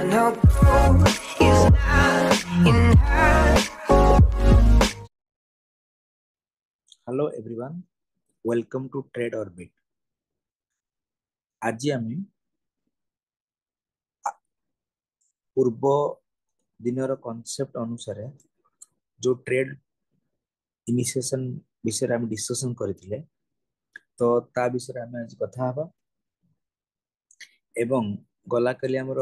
No gold is not in her. Hello everyone, welcome to Trade Orbit. आज आम पूर्व दिनर concept अनुसार जो ट्रेड इनिशिएशन विषय आम डिस्कशन करथिले तो ता विषय आम आज कथा हबा एवं गला कली हमर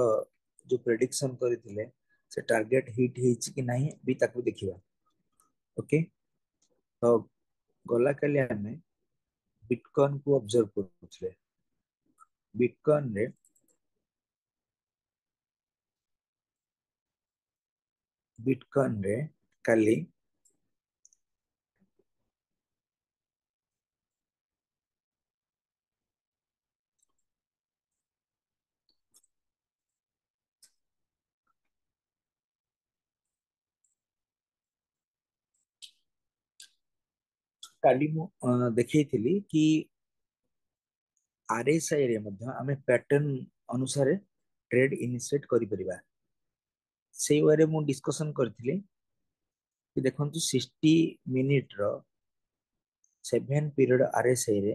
जो प्रेडिक्शन करथिले से टारगेट हिट हिच कि नहीं भी ताकू देखिबा। ओके, तो गला कली आम बिटकॉइन को ऑब्जर्व करथिले। बिटकॉइन रे काली काली मु देखैथिली कि आरएसआई रे मध्य आमे पैटर्न अनुसार ट्रेड इनिशिएट करि परिबा। सेई वारे मु डिस्कशन करथिली कि देखंतु 60 मिनिट रो 7 पीरियड आरएसआई रे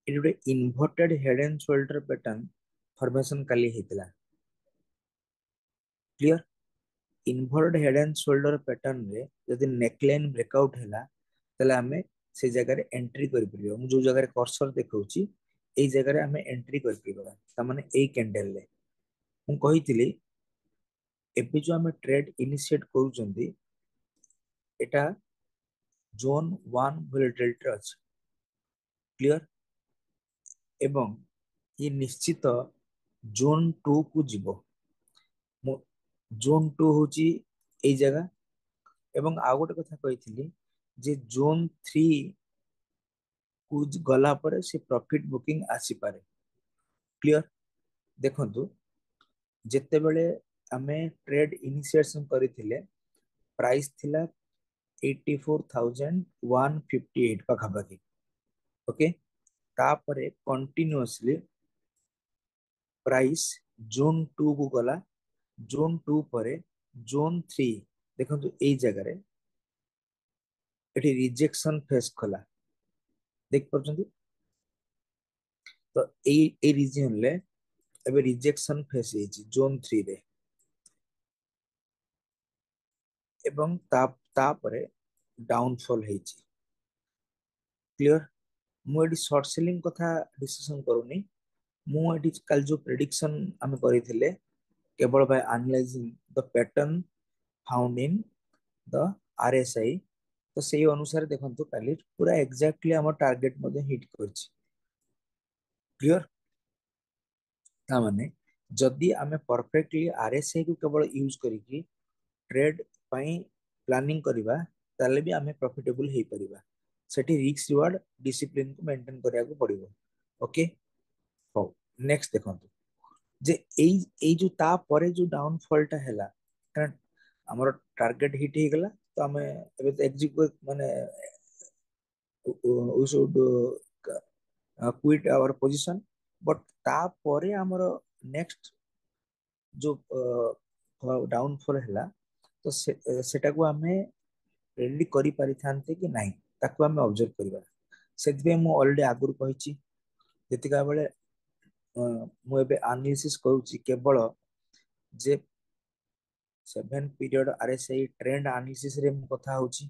इट गोटे inverted head and shoulder pattern formation काली हेतला। Clear, inverted head and shoulder pattern रे यदि नेकलाइन ब्रेकआउट हैला तले हमें से जगह रे एंट्री करि परिबो। मु जो जगह रे कर्सर देखौची एई जगह रे हमें एंट्री करि परिबो। त माने एई कैंडल ले मु कहितली एबे जो हमें ट्रेड इनिशिएट करूचंदी एटा जोन 1 वोलेटिलिटी अछि। क्लियर, एवं ये निश्चित जोन 2 को जीवो। जोन 2 होची एई जगह एवं आ गोटे कथा कहितली जे जोन 3 को गला पर से प्रॉफिट बुकिंग आसी पारे। क्लियर, देखंतु जेते बेले हमें ट्रेड इनिशिएशन करिथिले प्राइस थिला 84,158 पाखापाखि। ओके, तापरे कंटिन्यूअसली प्राइस जोन 2 को गला। जोन 2 परे जोन 3 देखंतु एई जगह रे एठी रिजेक्शन फेस खला देख परछंती। तो एई रीजन ले एबे रिजेक्शन फेस हेची जोन 3 रे एवं तापरे डाउनफॉल हेची। क्लियर, मु एडी शॉर्ट सेलिंग कथा डिस्कशन करूनी। मु एडी कल जो प्रेडिक्शन हम करिथिले केवल by analysing the pattern found in the RSI. तो सेही अनुसार देखंतु काली पूरा एग्जैक्टली हमर टारगेट मध्ये हिट करछि। क्लियर, ता माने जदि आमे परफेक्टली आरएसआई को केवल यूज करिकि ट्रेड पई प्लानिंग करिबा ताले भी आमे प्रॉफिटेबल हेई परिबा। सेठी रिस्क रिवार्ड डिसिप्लिन को मेंटेन करिया को पड़िबो। ओके, हो नेक्स्ट देखंतु जे एई जो ता परे जो डाउनफॉल टा हैला कारण हमर टारगेट हिट हे गेला। तो हमें एबे तो एग्जीक्यूट माने we should quit our position. But ता परे हमर नेक्स्ट जो डाउनफॉल हैला तो सेटा को हमें रेडी करि पारि थानते कि नहीं ताको हमें ऑब्जर्व करिबा। सेतबे मु ऑलरेडी आगुर कहिची जतिका बेले मु एबे एनालिसिस करूची केवल जे 7 पीरियड आरएसआई ट्रेंड एनालिसिस रे मु कथा होची।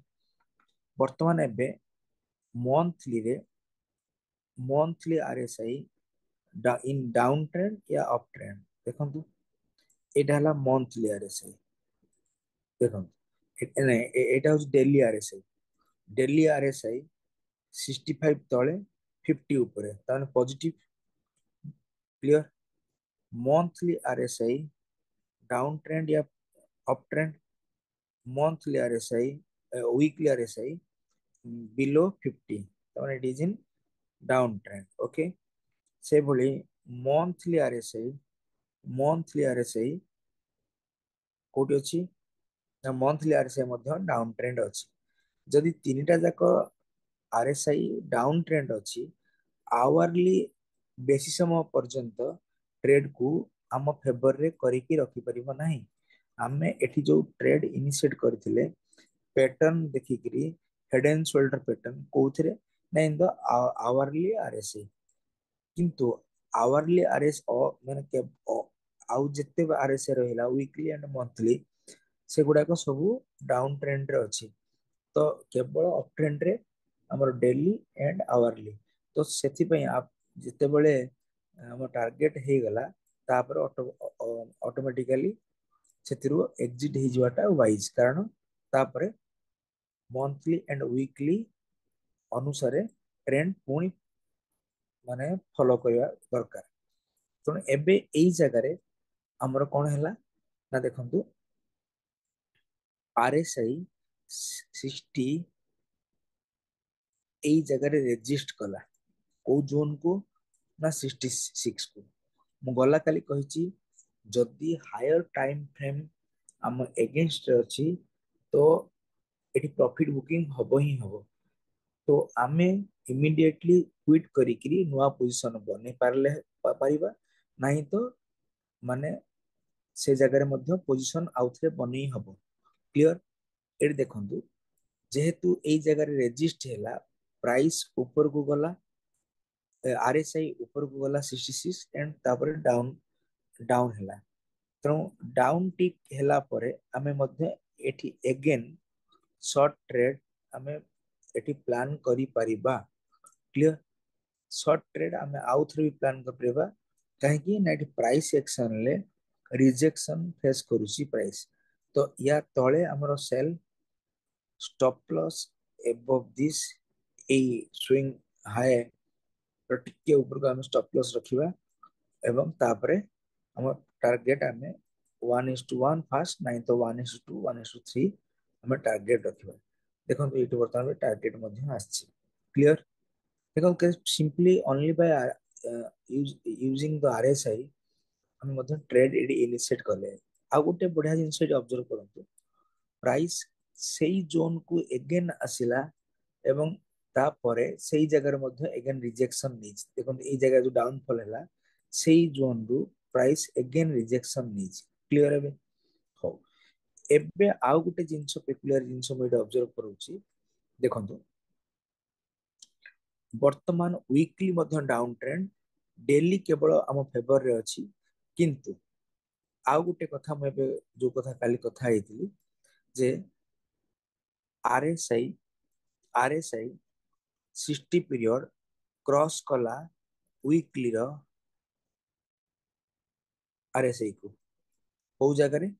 वर्तमान एबे मंथली आरएसआई इन डाउन ट्रेंड या अप ट्रेंड देखंतु एटा हला मंथली आरएसआई। देखंतु एटा हो डेली आरएसआई। डेली आरएसआई 65 तळे 50 ऊपर ताने positive. Clear, monthly RSI down trend या up trend. Monthly RSI weekly RSI below 50 ताने it is in down trend. Okay, से भली मंथली आरएसआई कोटी अछि ना मंथली आरएसआई मध्ये डाउन ट्रेंड अछि। जदि तीनटा जाक आरएसआई डाउन ट्रेंड अछि आवरली बेसी समय पर्यंत ट्रेड को आम फेवर रे करिकी रखि परिबो नाही आमे एठी जो ट्रेड इनिशिएट करथिले पैटर्न देखिकरी हेड एंड शोल्डर पैटर्न कोथरे ना इन द आवरली आरएसए किंतु आवरली आरएस माने के आउ जत्ते आरएसए रहिला वीकली एंड मंथली से गुडाक सब डाउन ट्रेंड रे अछि तो केवल अप ट्रेंड रे हमर डेली एंड आवरली तो सेति पई आप जत्ते बेले हम टारगेट हे गला तापर ऑटोमेटिकली सेतिरु एग्जिट हे जवाटा वाइज कारण तापर मंथली एंड वीकली अनुसारे ट्रेंड पुणी माने फॉलो करबा दरकार तो एबे एई जगह रे हमर कोन हैला ना देखंतु आरएसआई 60 एई जगह रे रेजिस्ट कला को जोन को ना 66 को मु गला काली कहिची जदी हायर टाइम फ्रेम हम एगेंस्ट अछि तो एटी प्रॉफिट बुकिंग हबो ही हबो तो आमे इमिडिएटली क्विट करिकरी नुआ पोजीशन बने पारले पारिबा नाही तो माने से जगह रे मध्य पोजीशन आउथरे बने हबो क्लियर एट देखंतु जेहेतु एई जगह रे रेजिस्ट हैला प्राइस ऊपर को गला आरएसआई ऊपर को गला 66 एंड तापर डाउन डाउन हैला तो डाउन टिक हैला परे आमे मध्य एठी अगेन शॉर्ट ट्रेड आमे एठी प्लान करी परिबा क्लियर शॉर्ट ट्रेड आमे आउथरे भी प्लान कर परिबा काहे कि ना एठी प्राइस एक्शन ले रिजेक्शन फेस करूची प्राइस तो या तळे हमरो sell stop loss above this a swing high तो टिके ऊपर को हम स्टॉप लॉस रखिबा एवं तापरे हम टारगेट आमे 1:1 फास्ट नहीं तो 1:2 1:3 हम टारगेट रखिबा देखो ये वर्तमान में टारगेट मध्य आछि क्लियर देखो simply only by using the RSI हम मध्य ट्रेड एडी इनिशिएट करले आ गोटे बढ़िया जिंस ऑब्जर्व करंतु प्राइस सेई जोन को अगेन आसिला एवं तापरे सेई जगह मध्य अगेन रिजेक्शन नीज देखो ए जगह जो डाउनफॉल हैला सेई जोन रु प्राइस अगेन रिजेक्शन नीज क्लियर है हो एबे आउ गोटे जिंस पेकुलर जिंस मैं ऑब्जर्व करूची देखंतु वर्तमान वीकली मध्य डाउन ट्रेंड डेली केवल आम फेवर रे अछि किंतु आउ गोटे कथा मैं जो कथा काली कथा हेतिली जे आरएसआई आरएसआई 60 पीरियड क्रॉस कला वीकली रो आरएसआई को को जगह रे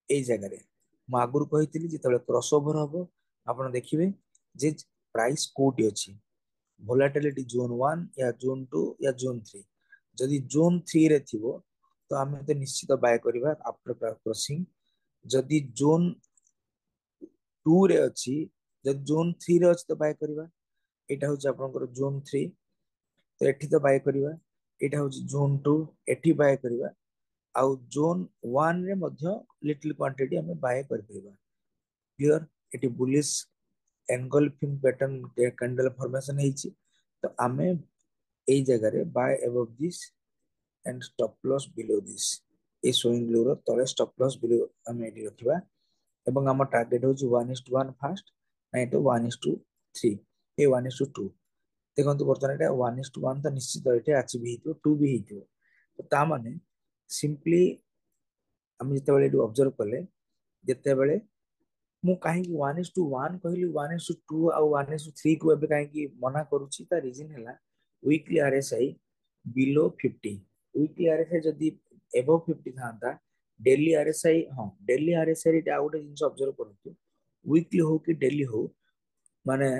ए जगह रे म आगुर कहितली जेतले क्रॉसओवर हबो आपण देखिबे जे प्राइस कोटी अछि वोलेटिलिटी जोन 1 या जोन 2 या जोन 3 जदि जोन 3 रे थिबो तो आमे तो निश्चित बाय करबा आफ्टर क्रॉसिंग जदि जोन 2 रे अछि जदि जोन 3 रे अछि तो बाय करबा एटा होची आपनकर जोन 3 तो एठी तो बाय करबा एटा होची जोन 2 एठी बाय करबा आउ जोन 1 रे मध्य लिटिल क्वांटिटी हमें बाय कर परबा क्लियर एटी bullish engulfing pattern candle formation हेची तो आमे एई जगह रे buy above this and stop loss below this a swing low रो तले स्टॉप लॉस बिलो हमें एटी रखिबा एवं हम टारगेट होची 1:1 फास्ट नहीं तो 1:3 ए 1:2 देखो बर्तमान एटा 1:1 तो निश्चित एटे अचीव हेतु 2 भी हेतु तो ता माने सिंपली हम जिते ऑब्जर्व कले जिते बेले मु कहीं 1:1 कहली 1:2 आ 1:3 को एबे कहीं मना करूची ता रीजन हैला weekly RSI below 50 weekly RSI जदी एबव 50 थांता डेली आरएसआई हां डेली आरएसआई रे आउट जिंस ऑब्जर्व करतु वीकली हो कि डेली हो माने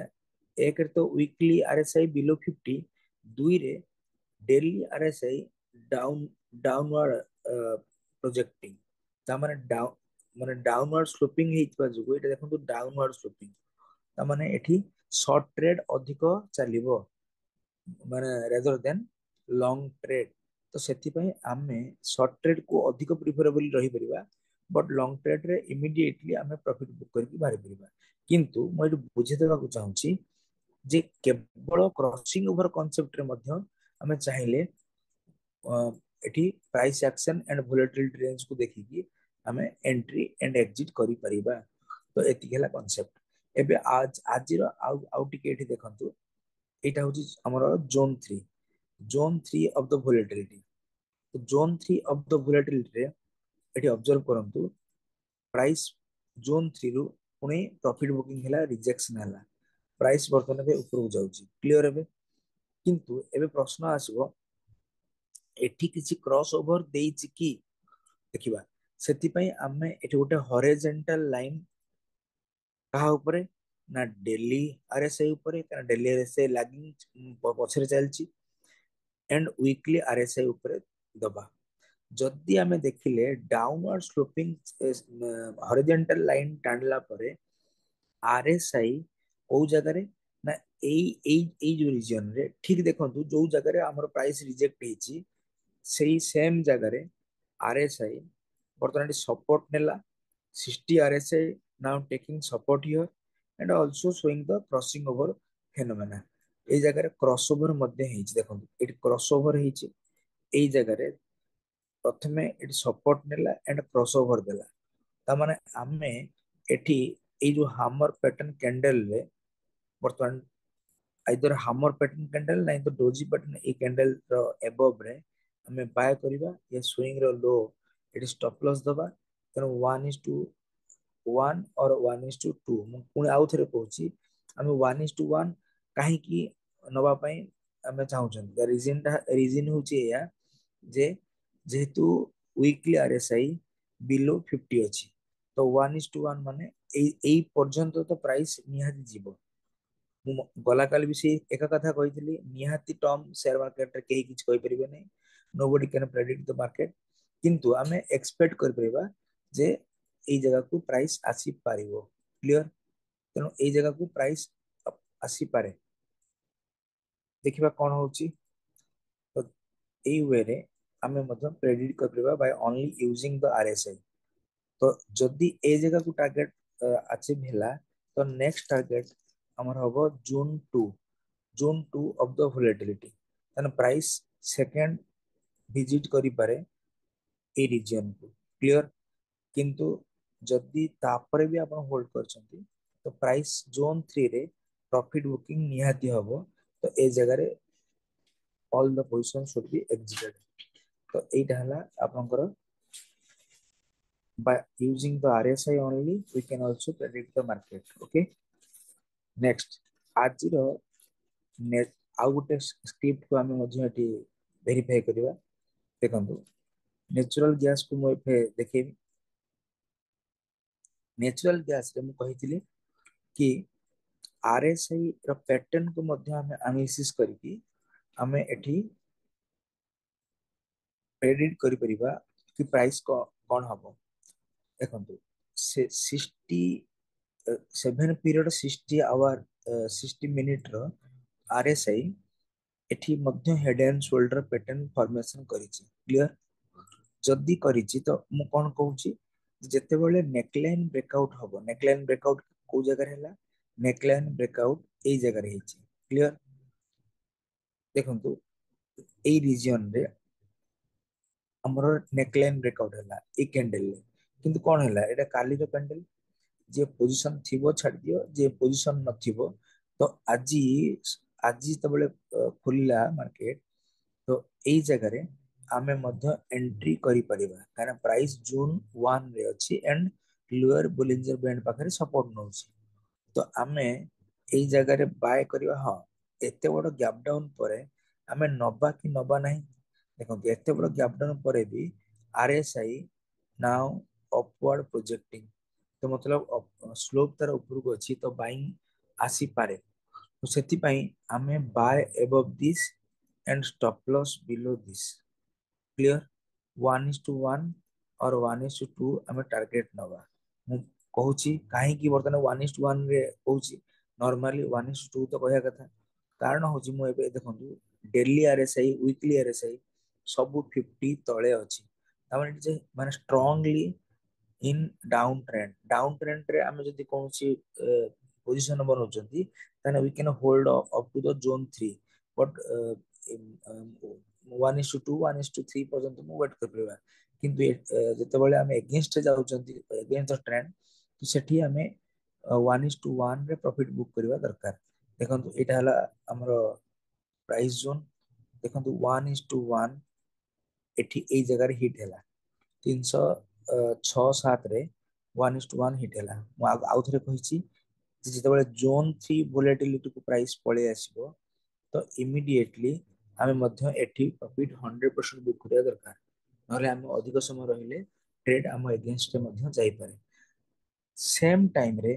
एक रे तो वीकली आरएसआई बिलो 50 दुई रे daily RSI down downward projecting ता माने डाउन माने डाउनवर्ड स्लोपिंग हेइतबा जुगो एटा देखंतु डाउनवर्ड स्लोपिंग ता माने एठी शॉर्ट ट्रेड अधिक चलिबो माने रेदर देन लॉन्ग ट्रेड तो सेति पई आमे शॉर्ट ट्रेड को अधिक प्रिफरेबल रही परिबा बट लॉन्ग ट्रेड रे इमीडिएटली आमे प्रॉफिट बुक करके बाहर परिबा किंतु मैं बुझे देबा को चाहूची जे केवल क्रॉसिंग ओवर कांसेप्ट रे मध्य आमे चाहिले एठी price action and volatility range को देखिकी आमे एंट्री एंड एग्जिट करि परिबा। तो एति गेला कांसेप्ट। एबे आज रो आउ टिके एठी देखंतु, एटा होची हमर जोन 3 ऑफ द वोलेटिलिटी। तो जोन 3 ऑफ द वोलेटिलिटी रे एठी ऑब्जर्व करंतु, प्राइस जोन 3 रु पुणी प्रॉफिट बुकिंग हैला, रिजेक्शन हैला, प्राइस वर्तमान पे ऊपर जाउची। क्लियर हेबे? किंतु एबे प्रश्न आसीबो, एठी किछि क्रॉस ओवर देइछि कि देखिबा। सेति पई आमे एठी गोटे हॉरिजॉन्टल लाइन कहा ऊपर ना डेली आरएसआई ऊपर, कारण डेली आरएसआई लैगिंग पछरे चलछि, एंड वीकली आरएसआई ऊपर दबा। जदि आमे देखिले डाउनवर्ड स्लोपिंग हॉरिजॉन्टल लाइन टाणला परे आरएसआई ओ जगह रे ना एई जो रीजन रे ठीक देखंतु, जो जगह रे हमर प्राइस रिजेक्ट हेछि सेही सेम जगह रे आरएसआई बर्तमान सपोर्ट नेला। 60 RSI now taking support here and also showing the crossing over phenomena. ए जगह रे क्रॉस ओवर मध्ये हेछि, देखंतु एटी क्रॉस ओवर हेछि। ए जगह रे प्रथमे एटी सपोर्ट नेला एंड क्रॉस ओवर देला। ता माने आमे एटी ए जो हैमर पैटर्न कैंडल रे बर्तमान आइदर हैमर पैटर्न कैंडल नहीं तो डोजी पैटर्न ए कैंडल रो एबव रे हमें बाय करबा। ये स्विंग रो लो एटी स्टॉप लॉस दबा। तेनो 1:1 और 1:2 मु पुणी आउ थरे कहूची, हमें 1:1 काहे की नबा पई हमें चाहउछन। रीजन होची या जे जेहेतु वीकली आरएसआई बिलो 50 अछि, तो 1:1 माने एई पर्यंत तो प्राइस निहाती जीवो। गला काल भी से एक कथा कही, निहाती टर्म शेयर मार्केट रे केही किछ कहि परिबे नै, nobody can predict the market. किंतु आमे एक्सपेक्ट कर परिबा जे एई जगह को प्राइस आसी पारिबो। क्लियर? तेनो एई जगह को प्राइस आसी पारे, देखिबा कोन होची। तो एई वे रे आमे मतलब प्रेडिक्ट कर परिबा by only using the RSI. तो जदि ए जगह को टारगेट अचीव ହେଲା, तो नेक्स्ट टारगेट हमर होबो जोन 2 ऑफ द वोलेटिलिटी। तने प्राइस सेकंड विजिट करि पारे ए रीजन को। क्लियर? किंतु जदि तापरे भी आपण होल्ड करछंती, तो प्राइस जोन 3 रे प्रॉफिट बुकिंग निहाती हबो। तो ए जगह रे all the position should be exerted. तो एटा हला आपनकर by using the RSI only we can also predict the market. Okay, next आज रो आउ गोटे स्क्रिप्ट को आमे मध्य एटी वेरीफाई करबा। देखंतु नेचुरल गैस को मो एफे देखेबी। नेचुरल गैस रे मु कहितली कि आरएसआई रो पैटर्न को मध्य आमे एनालिसिस करके आमे एठी प्रेडिक्ट करि परिबा कि प्राइस को कोन हबो। देखंतु से 67 पीरियड 60 आवर 60 मिनिट रो आरएसआई एठी मध्य head and shoulder pattern formation करिछि। क्लियर? जदि करिछि तो मु कोन कहूछि, जेते बेले नेकलाइन ब्रेकआउट हबो, नेकलाइन ब्रेकआउट को जगह हैला, नेकलाइन ब्रेकआउट एई जगह रे हिछि। क्लियर? देखंतु एई रीजन रे हमर नेकलाइन ब्रेकआउट हैला ए कैंडल रे। किंतु कोन हैला, एटा काली रो कैंडल, जे पोजीशन थिबो छाड़ दियो, जे पोजीशन नथिबो। तो आजी आजी तबले खुलिला मार्केट, तो एई जगह रे आमे मध्य एंट्री करि परिबा, कारण प्राइस जोन 1 रे अछि एंड लोअर बोलिंजर बैंड पाखरे सपोर्ट नउछि। तो आमे एई जगह रे बाय करिबा। हां, एते बड़ गैप डाउन परे आमे नबा कि नबा नाही। देखो एते बड़ गैप डाउन परे भी आरएसआई नाउ अपवर्ड प्रोजेक्टिंग, तो मतलब स्लोप तार ऊपर को अछि, तो बाइंग आसी पारे। तो सेति पई आमे buy above this and stop loss below this. Clear? 1:1 और 1:2 आमे टारगेट नबा। मु कहूची काहे कि वर्तमान 1:1 रे कहूची, नॉर्मली 1:2 तो कहया कथा। कारण होची मु एबे देखंतु डेली आरएसआई वीकली आरएसआई सब 50 तळे अछि। तामाने जे माने स्ट्रांगली इन डाउन ट्रेंड रे आमे जदी कोनसी पोजीशन बनौचंती, ताने we can hold up to the zone 3। But 1:2 1:3 पर्यंत मु वेट कर परिबा किंतु जेतेबेले आमे अगेंस्ट जाउचंती अगेंस्ट द ट्रेंड तो सेठी आमे 1:1 रे प्रॉफिट बुक करबा दरकार देखंतु एटा हला हमरो प्राइस जोन देखंतु 1:1 एठी एई जगह रे हिट हैला 306 रे 1:1 हिट हैला मु आउ थरे कहिची जेतेबेले जोन 3 वोलेटिलिटी को प्राइस पळे आसीबो तो इमिडिएटली आमे मध्य एठी प्रॉफिट 100% बुक करिया दरकार नहले आमे अधिक समय रहिले ट्रेड आम एगेंस्ट रे मध्य जाई पारे सेम टाइम रे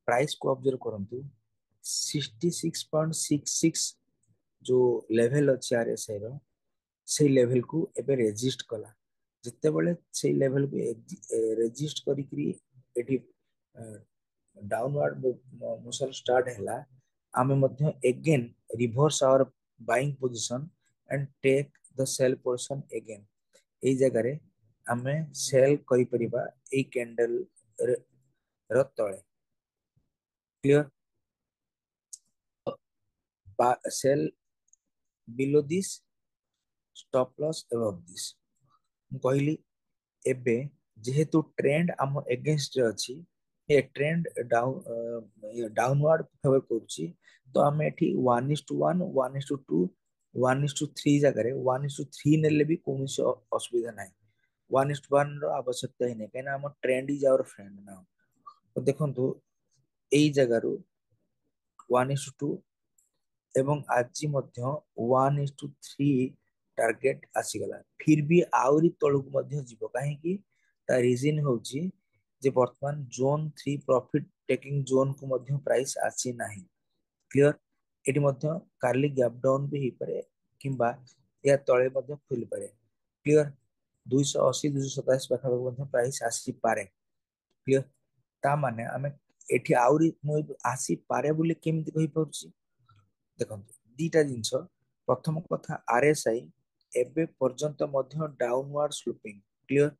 प्राइस को ऑब्जर्व करंतु 66.66 जो लेवल अछि आरएसआई रो से लेवल को एबे रेजिस्ट कला जितेबेले से लेवल को रेजिस्ट करी एठी डाउनवर्ड मोशन स्टार्ट हैला आमे मध्य again reverse our buying position and take the sell portion again एई जगह रे आमे सेल करि परिबा एई कैंडल र तळे clear cell below this stop loss above this कहली एबे जेहेतु ट्रेंड आम एगेंस्ट रे अछि ए ट्रेंड डाउनवर्ड फेवर करछि तो आम एठी 1:1 1:2 1:3 जगह रे 1:3 नेले भी कोनोसी असुविधा नाही 1:1 रो आवश्यकता ही नहीं कहना हम trend is our friend now तो देखंतु एई जगह रो 1:2 एवं आज मध्य 1:3 टार्गेट आसीगला फिर भी आउरी तळुक मध्य जीव काहेकि ता रीजन होची जे वर्तमान जोन 3 प्रॉफिट टेकिंग जोन को मध्य प्राइस आसी नाही क्लियर एटी मध्य कार्ली गैप डाउन भी ही पारे किंबा या तळे मध्य खुली पारे क्लियर 280 227 पाखा मध्य प्राइस आसी पारे क्लियर ता माने आमे एठी आउरी आसी पारे बोली केमिति कहि पड़छि देखंतु दीटा जिंस प्रथम कथा आरएसआई एबे पर्यंत मध्य downward sloping clear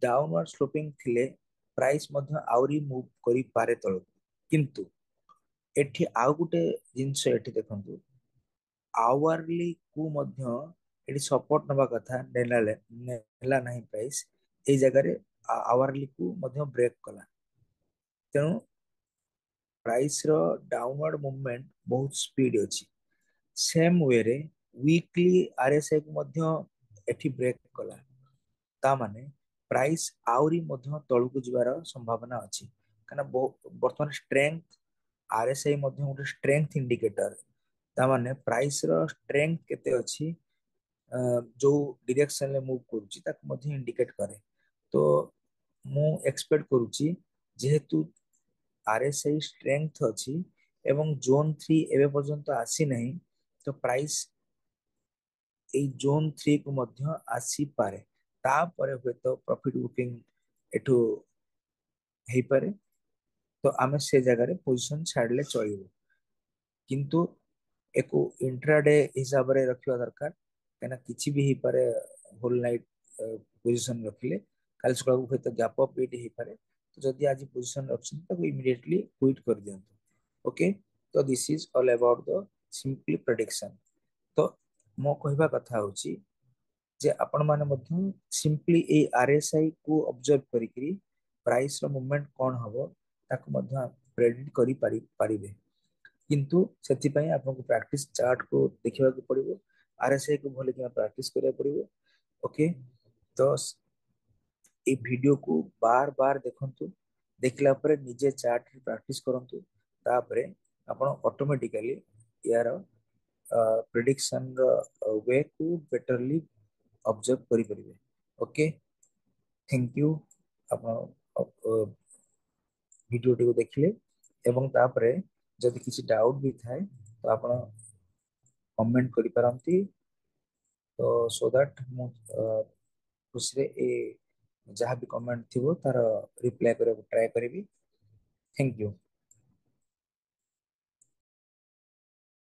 downward sloping थिले प्राइस मध्य आउरी मूव करि पारे तळ किंतु एठी आउ गुटे जिंस एठी देखंतु आवरली को मध्य एठी सपोर्ट नबा कथा नेला नाही प्राइस ए जगह रे आवरली को मध्य ब्रेक कला तेनु प्राइस रो डाउनवर्ड मूवमेंट बहुत स्पीड अछि सेम वे रे वीकली आरएसआई को मध्य एठी ब्रेक कला ता माने प्राइस आउरी मध्य तळुक जिवार संभावना अछि काना वर्तमान स्ट्रेंथ आरएसआई मध्य ଗୋଟେ स्ट्रेंथ इंडिकेटर ता माने प्राइस रो स्ट्रेंथ केते अछि जो डायरेक्शन ले मूव करूची ताक मध्य इंडिकेट करे तो मु एक्सपेक्ट करूची जेहेतु आरएसआई स्ट्रेंथ अछि एवं जोन 3 एबे पर्यंत आसी नहीं तो प्राइस ए जोन 3 को मध्य आसी पारे ता परे होय तो प्रॉफिट बुकिंग एठो हेई पारे तो आमे से जगह रे पोजीशन छाडले चलिबो किंतु एको इंट्राडे हिसाब रे रखिवा दरकार केना किछि भी ही पारे होल नाइट पोजीशन रखले काल सकाळ को होय तो गैप अप एट ही पारे तो जदि आज पोजीशन रखछन तो इमीडिएटली क्विट कर दियंतु ओके तो this is all about the simply prediction तो मो कहबा कथा होची जे आपण माने मध्य सिंपली ए आरएसआई को ऑब्जर्व करिकरी प्राइस रो मूवमेंट कोन हबो ताको मध्य प्रेडिक्ट करि पारिबे किंतु सेति पई आपन को प्रैक्टिस चार्ट को देखिबा को पड़िबो आरएसआई को भले कि प्रैक्टिस करिया पड़िबो ओके तो ए वीडियो को बार बार देखंतु देखला परे निजे चार्ट प्रैक्टिस करंतु तापरे आपण ऑटोमेटिकली यार प्रेडिक्शन वे को बेटरली ऑब्जर्व करि परिबे ओके थैंक यू आपण वीडियो टी को देखले एवं तापरे जदि किसी डाउट भी थाए तो आपण कमेंट करि पारंती तो सो दैट मु खुशी ए जहाँ भी कमेंट थी तार रिप्लाई करने ट्राए करी थैंक यू